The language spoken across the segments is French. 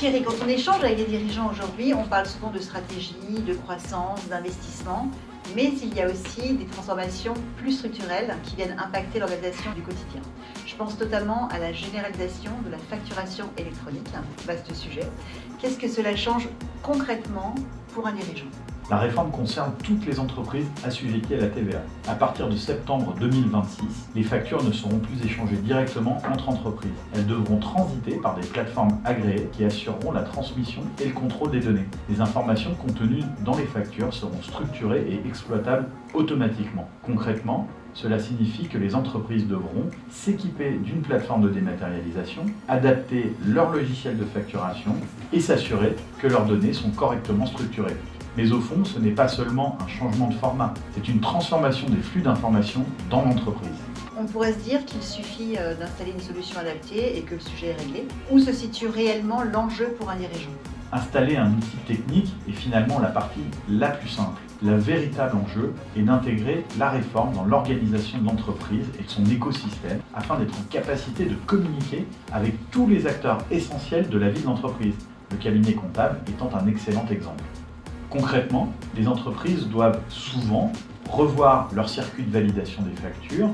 Thierry, quand on échange avec les dirigeants aujourd'hui, on parle souvent de stratégie, de croissance, d'investissement, mais il y a aussi des transformations plus structurelles qui viennent impacter l'organisation du quotidien. Je pense notamment à la généralisation de la facturation électronique, vaste sujet. Qu'est-ce que cela change concrètement pour un dirigeant ? La réforme concerne toutes les entreprises assujetties à la TVA. À partir de septembre 2026, les factures ne seront plus échangées directement entre entreprises. Elles devront transiter par des plateformes agréées qui assureront la transmission et le contrôle des données. Les informations contenues dans les factures seront structurées et exploitables automatiquement. Concrètement, cela signifie que les entreprises devront s'équiper d'une plateforme de dématérialisation, adapter leur logiciel de facturation et s'assurer que leurs données sont correctement structurées. Mais au fond, ce n'est pas seulement un changement de format, c'est une transformation des flux d'informations dans l'entreprise. On pourrait se dire qu'il suffit d'installer une solution adaptée et que le sujet est réglé. Où se situe réellement l'enjeu pour un dirigeant ? Installer un outil technique est finalement la partie la plus simple. Le véritable enjeu est d'intégrer la réforme dans l'organisation de l'entreprise et de son écosystème afin d'être en capacité de communiquer avec tous les acteurs essentiels de la vie de l'entreprise, le cabinet comptable étant un excellent exemple. Concrètement, les entreprises doivent souvent revoir leur circuit de validation des factures,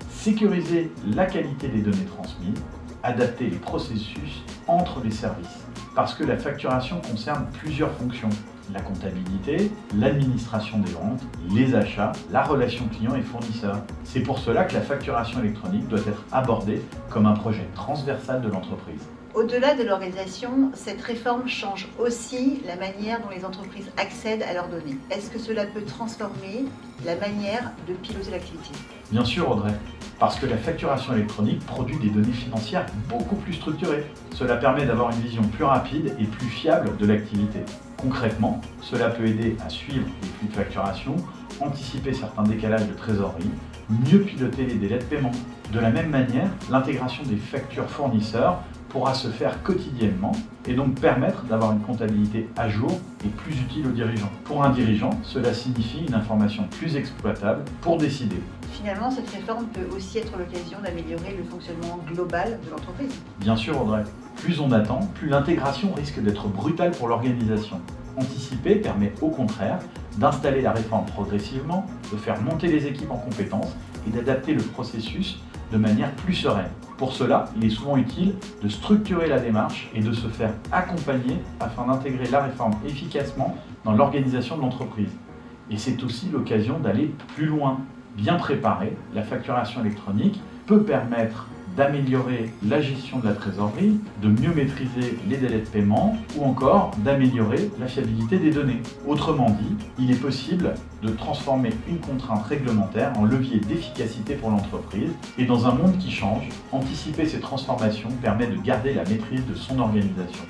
sécuriser la qualité des données transmises, adapter les processus entre les services. Parce que la facturation concerne plusieurs fonctions. La comptabilité, l'administration des ventes, les achats, la relation client et fournisseur. C'est pour cela que la facturation électronique doit être abordée comme un projet transversal de l'entreprise. Au-delà de l'organisation, cette réforme change aussi la manière dont les entreprises accèdent à leurs données. Est-ce que cela peut transformer la manière de piloter l'activité ? Bien sûr, Audrey, parce que la facturation électronique produit des données financières beaucoup plus structurées. Cela permet d'avoir une vision plus rapide et plus fiable de l'activité. Concrètement, cela peut aider à suivre les flux de facturation, anticiper certains décalages de trésorerie, mieux piloter les délais de paiement. De la même manière, l'intégration des factures fournisseurs pourra se faire quotidiennement et donc permettre d'avoir une comptabilité à jour et plus utile aux dirigeants. Pour un dirigeant, cela signifie une information plus exploitable pour décider. Finalement, cette réforme peut aussi être l'occasion d'améliorer le fonctionnement global de l'entreprise. Bien sûr, Audrey. Plus on attend, plus l'intégration risque d'être brutale pour l'organisation. Anticiper permet au contraire d'installer la réforme progressivement, de faire monter les équipes en compétences et d'adapter le processus de manière plus sereine. Pour cela, il est souvent utile de structurer la démarche et de se faire accompagner afin d'intégrer la réforme efficacement dans l'organisation de l'entreprise. Et c'est aussi l'occasion d'aller plus loin. Bien préparée, la facturation électronique peut permettre d'améliorer la gestion de la trésorerie, de mieux maîtriser les délais de paiement ou encore d'améliorer la fiabilité des données. Autrement dit, il est possible de transformer une contrainte réglementaire en levier d'efficacité pour l'entreprise et dans un monde qui change, anticiper ces transformations permet de garder la maîtrise de son organisation.